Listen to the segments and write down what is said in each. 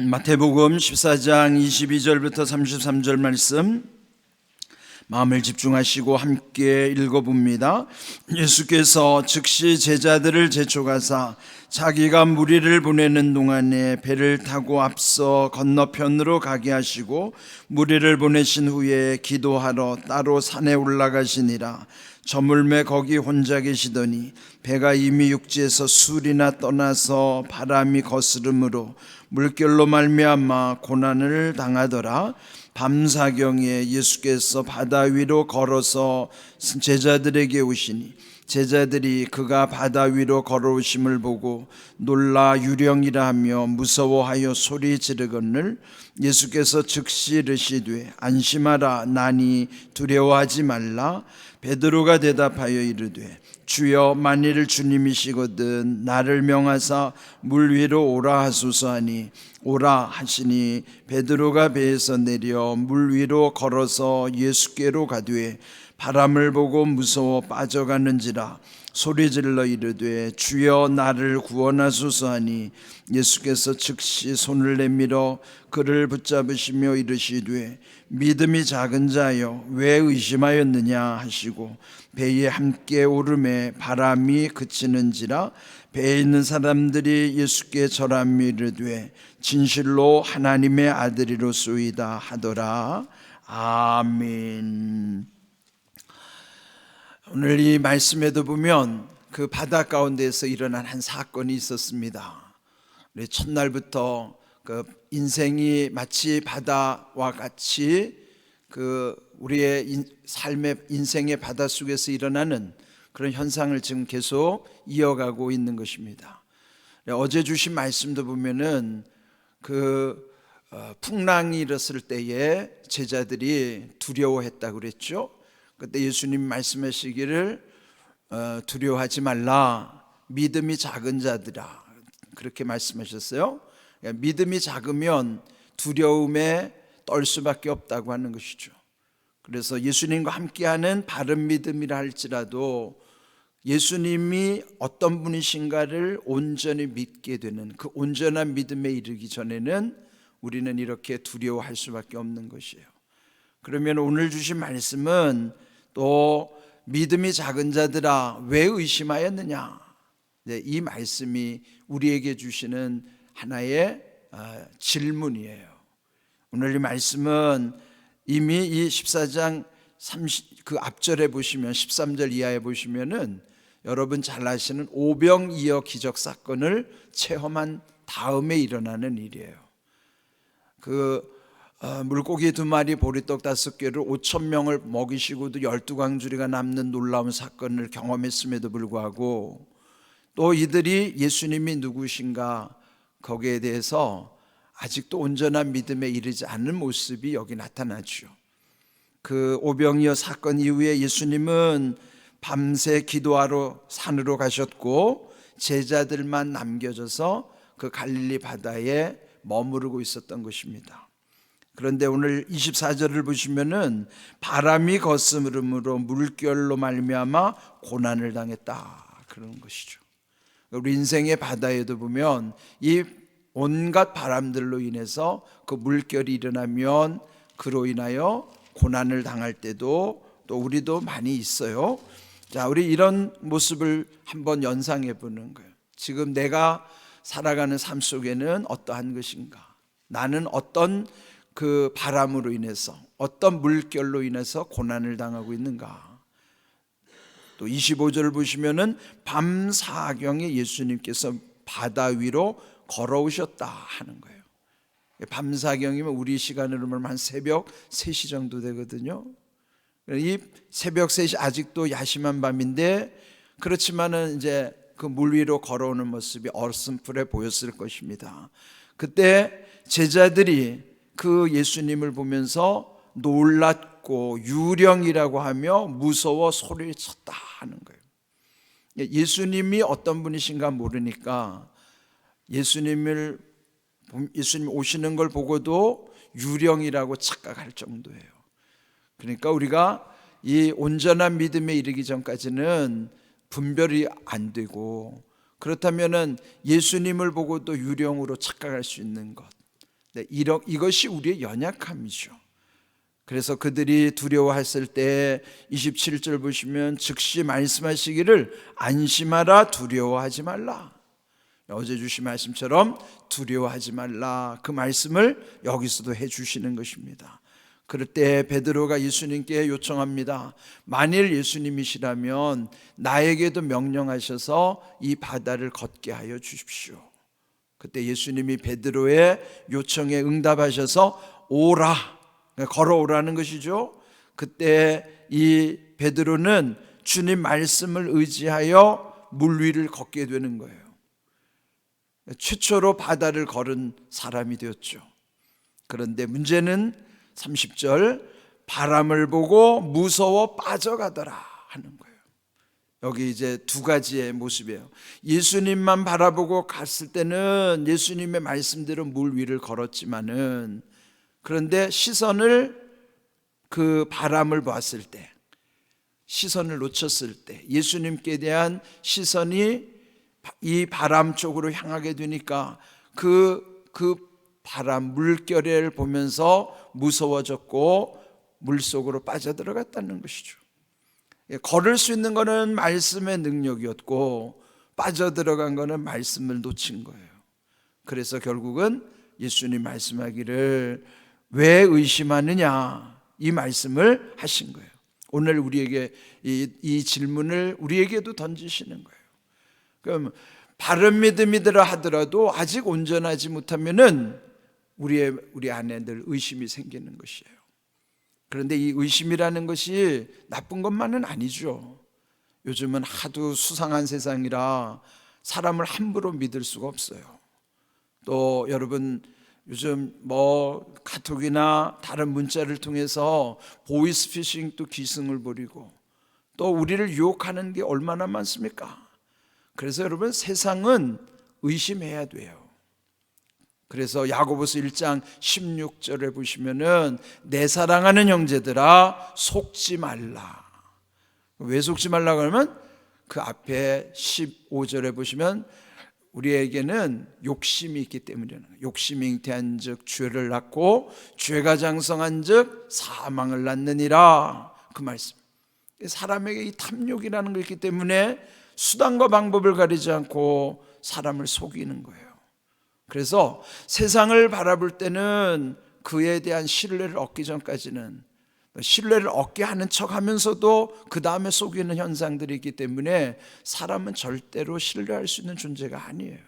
마태복음 14장 22절부터 33절 말씀 마음을 집중하시고 함께 읽어봅니다. 예수께서 즉시 제자들을 재촉하사 자기가 무리를 보내는 동안에 배를 타고 앞서 건너편으로 가게 하시고 무리를 보내신 후에 기도하러 따로 산에 올라가시니라. 저물매 거기 혼자 계시더니 배가 이미 육지에서 술이나 떠나서 바람이 거스름으로 물결로 말미암아 고난을 당하더라. 밤사경에 예수께서 바다 위로 걸어서 제자들에게 오시니 제자들이 그가 바다 위로 걸어오심을 보고 놀라 유령이라 하며 무서워하여 소리 지르거늘 예수께서 즉시 이르시되 안심하라 나니 두려워하지 말라. 베드로가 대답하여 이르되 주여 만일 주님이시거든 나를 명하사 물 위로 오라 하소서 하니 오라 하시니 베드로가 배에서 내려 물 위로 걸어서 예수께로 가되 바람을 보고 무서워 빠져가는지라 소리질러 이르되 주여 나를 구원하소서 하니 예수께서 즉시 손을 내밀어 그를 붙잡으시며 이르시되 믿음이 작은 자여 왜 의심하였느냐 하시고 배에 함께 오르매 바람이 그치는지라 배에 있는 사람들이 예수께 절하며 이르되 진실로 하나님의 아들이로소이다 하더라. 아멘. 오늘 이 말씀에도 보면 그 바다 가운데에서 일어난 한 사건이 있었습니다. 우리 첫날부터 그 인생이 마치 바다와 같이 그 우리의 삶의 인생의 바다 속에서 일어나는 그런 현상을 지금 계속 이어가고 있는 것입니다. 어제 주신 말씀도 보면은 그 풍랑이 일었을 때에 제자들이 두려워했다고 그랬죠. 그때 예수님 말씀하시기를 두려워하지 말라 믿음이 작은 자들아 그렇게 말씀하셨어요. 믿음이 작으면 두려움에 떨 수밖에 없다고 하는 것이죠. 그래서 예수님과 함께하는 바른 믿음이라 할지라도 예수님이 어떤 분이신가를 온전히 믿게 되는 그 온전한 믿음에 이르기 전에는 우리는 이렇게 두려워할 수밖에 없는 것이에요. 그러면 오늘 주신 말씀은 또 믿음이 작은 자들아 왜 의심하였느냐, 이 말씀이 우리에게 주시는 하나의 질문이에요. 오늘 이 말씀은 이미 이 14장 그 앞절에 보시면 13절 이하에 보시면은 여러분 잘 아시는 오병이어 기적 사건을 체험한 다음에 일어나는 일이에요. 그 물고기 2마리 보리떡 5개를 5,000명을 먹이시고도 12광주리가 남는 놀라운 사건을 경험했음에도 불구하고 또 이들이 예수님이 누구신가 거기에 대해서 아직도 온전한 믿음에 이르지 않는 모습이 여기 나타나죠. 그 오병이어 사건 이후에 예수님은 밤새 기도하러 산으로 가셨고 제자들만 남겨져서 그 갈릴리 바다에 머무르고 있었던 것입니다. 그런데 오늘 24절을 보시면은 바람이 거스름으로 물결로 말미암아 고난을 당했다 그러는 것이죠. 우리 인생의 바다에도 보면 이 온갖 바람들로 인해서 그 물결이 일어나면 그로 인하여 고난을 당할 때도 또 우리도 많이 있어요. 자, 우리 이런 모습을 한번 연상해 보는 거예요. 지금 내가 살아가는 삶 속에는 어떠한 것인가? 나는 어떤 그 바람으로 인해서 어떤 물결로 인해서 고난을 당하고 있는가? 또 25절을 보시면은 밤사경에 예수님께서 바다 위로 걸어오셨다 하는 거예요. 밤사경이면 우리 시간으로 말하면 한 새벽 3시 정도 되거든요. 이 새벽 3시 아직도 야심한 밤인데 그렇지만은 이제 그 물 위로 걸어오는 모습이 어슴푸레 보였을 것입니다. 그때 제자들이 그 예수님을 보면서 놀랐고 유령이라고 하며 무서워 소리를 쳤다 하는 거예요. 예수님이 어떤 분이신가 모르니까 예수님 오시는 걸 보고도 유령이라고 착각할 정도예요. 그러니까 우리가 이 온전한 믿음에 이르기 전까지는 분별이 안 되고 그렇다면은 예수님을 보고도 유령으로 착각할 수 있는 것, 네, 이것이 우리의 연약함이죠. 그래서 그들이 두려워했을 때 27절 보시면 즉시 말씀하시기를 안심하라 두려워하지 말라. 어제 주신 말씀처럼 두려워하지 말라, 그 말씀을 여기서도 해주시는 것입니다. 그럴 때 베드로가 예수님께 요청합니다. 만일 예수님이시라면 나에게도 명령하셔서 이 바다를 걷게 하여 주십시오. 그때 예수님이 베드로의 요청에 응답하셔서 오라, 걸어오라는 것이죠. 그때 이 베드로는 주님 말씀을 의지하여 물 위를 걷게 되는 거예요. 최초로 바다를 걸은 사람이 되었죠. 그런데 문제는 30절, 바람을 보고 무서워 빠져가더라 하는 거예요. 여기 이제 두 가지의 모습이에요. 예수님만 바라보고 갔을 때는 예수님의 말씀대로 물 위를 걸었지만은, 그런데 시선을 그 바람을 보았을 때, 시선을 놓쳤을 때 예수님께 대한 시선이 이 바람 쪽으로 향하게 되니까 그 바람, 물결을 보면서 무서워졌고 물속으로 빠져들어갔다는 것이죠. 걸을 수 있는 것은 말씀의 능력이었고 빠져들어간 것은 말씀을 놓친 거예요. 그래서 결국은 예수님 말씀하기를 왜 의심하느냐, 이 말씀을 하신 거예요. 오늘 우리에게 이 질문을 우리에게도 던지시는 거예요. 그럼 바른 믿음이더라 하더라도 아직 온전하지 못하면은 우리 안에 늘 의심이 생기는 것이에요. 그런데 이 의심이라는 것이 나쁜 것만은 아니죠. 요즘은 하도 수상한 세상이라 사람을 함부로 믿을 수가 없어요. 또 여러분 요즘 카톡이나 다른 문자를 통해서 보이스피싱 또 기승을 부리고 또 우리를 유혹하는 게 얼마나 많습니까? 그래서 여러분 세상은 의심해야 돼요. 그래서 야고보서 1장 16절에 보시면은 내 사랑하는 형제들아 속지 말라. 왜 속지 말라 그러면 그 앞에 15절에 보시면 우리에게는 욕심이 있기 때문이라는 거예요. 욕심이 잉태한 즉 죄를 낳고 죄가 장성한 즉 사망을 낳느니라, 그 말씀. 사람에게 이 탐욕이라는 게 있기 때문에 수단과 방법을 가리지 않고 사람을 속이는 거예요. 그래서 세상을 바라볼 때는 그에 대한 신뢰를 얻기 전까지는 신뢰를 얻게 하는 척 하면서도 그 다음에 속이는 현상들이 있기 때문에 사람은 절대로 신뢰할 수 있는 존재가 아니에요.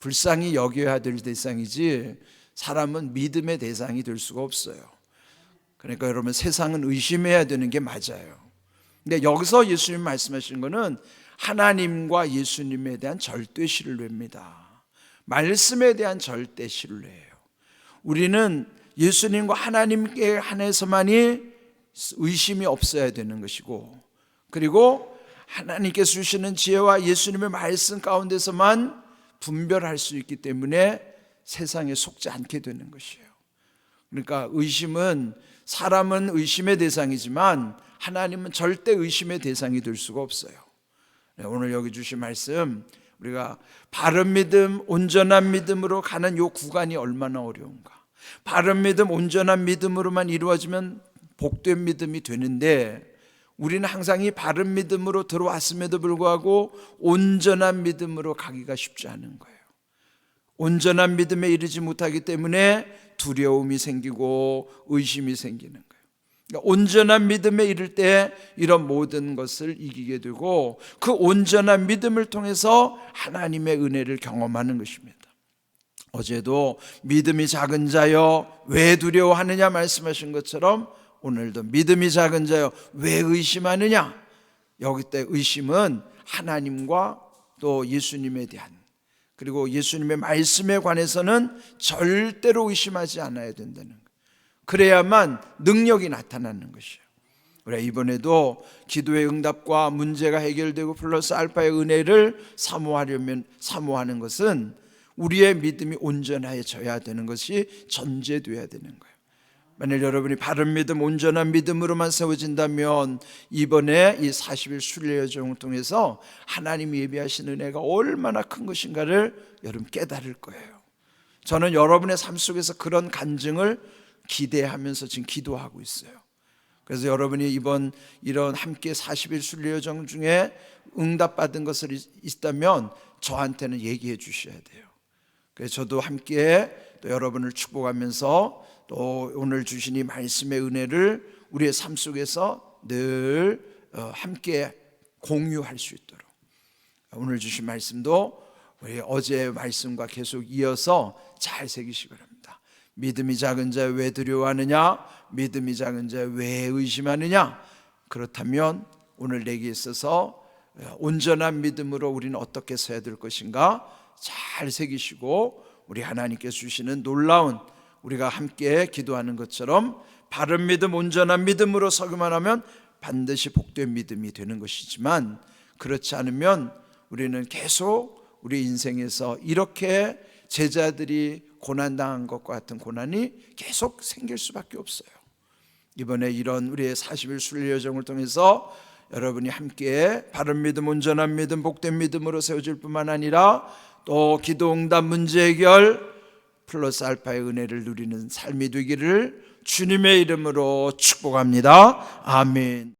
불쌍히 여겨야 될 대상이지 사람은 믿음의 대상이 될 수가 없어요. 그러니까 여러분 세상은 의심해야 되는 게 맞아요. 근데 여기서 예수님 말씀하시는 거는 하나님과 예수님에 대한 절대 신뢰입니다. 말씀에 대한 절대 신뢰예요. 우리는 예수님과 하나님께 한해서만이 의심이 없어야 되는 것이고, 그리고 하나님께서 주시는 지혜와 예수님의 말씀 가운데서만 분별할 수 있기 때문에 세상에 속지 않게 되는 것이에요. 그러니까 의심은, 사람은 의심의 대상이지만 하나님은 절대 의심의 대상이 될 수가 없어요. 오늘 여기 주신 말씀, 우리가 바른 믿음, 온전한 믿음으로 가는 이 구간이 얼마나 어려운가. 바른 믿음, 온전한 믿음으로만 이루어지면 복된 믿음이 되는데 우리는 항상 이 바른 믿음으로 들어왔음에도 불구하고 온전한 믿음으로 가기가 쉽지 않은 거예요. 온전한 믿음에 이르지 못하기 때문에 두려움이 생기고 의심이 생기는 거예요. 그러니까 온전한 믿음에 이를 때 이런 모든 것을 이기게 되고 그 온전한 믿음을 통해서 하나님의 은혜를 경험하는 것입니다. 어제도 믿음이 작은 자여 왜 두려워하느냐 말씀하신 것처럼 오늘도 믿음이 작은 자여 왜 의심하느냐. 여기 때 의심은 하나님과 또 예수님에 대한, 그리고 예수님의 말씀에 관해서는 절대로 의심하지 않아야 된다는 거예요. 그래야만 능력이 나타나는 것이에요. 우리가 이번에도 기도의 응답과 문제가 해결되고 플러스 알파의 은혜를 사모하는 것은 우리의 믿음이 온전해져야 되는 것이 전제되어야 되는 거예요. 만약 여러분이 바른 믿음, 온전한 믿음으로만 세워진다면 이번에 이 40일 순례 여정을 통해서 하나님이 예비하신 은혜가 얼마나 큰 것인가를 여러분 깨달을 거예요. 저는 여러분의 삶 속에서 그런 간증을 기대하면서 지금 기도하고 있어요. 그래서 여러분이 이번 이런 함께 40일 순례여정 중에 응답받은 것을 있다면 저한테는 얘기해 주셔야 돼요. 그래서 저도 함께 또 여러분을 축복하면서 또 오늘 주신 이 말씀의 은혜를 우리의 삶 속에서 늘 함께 공유할 수 있도록, 오늘 주신 말씀도 우리 어제의 말씀과 계속 이어서 잘 새기시기 바랍니다. 믿음이 작은 자 왜 두려워하느냐? 믿음이 작은 자 왜 의심하느냐? 그렇다면 오늘 내게 있어서 온전한 믿음으로 우리는 어떻게 서야 될 것인가 잘 새기시고, 우리 하나님께서 주시는 놀라운, 우리가 함께 기도하는 것처럼 바른 믿음, 온전한 믿음으로 서기만 하면 반드시 복된 믿음이 되는 것이지만, 그렇지 않으면 우리는 계속 우리 인생에서 이렇게 제자들이 고난당한 것과 같은 고난이 계속 생길 수밖에 없어요. 이번에 이런 우리의 40일 순례 여정을 통해서 여러분이 함께 바른 믿음, 온전한 믿음, 복된 믿음으로 세워질 뿐만 아니라 또 기도 응답, 문제 해결 플러스 알파의 은혜를 누리는 삶이 되기를 주님의 이름으로 축복합니다. 아멘.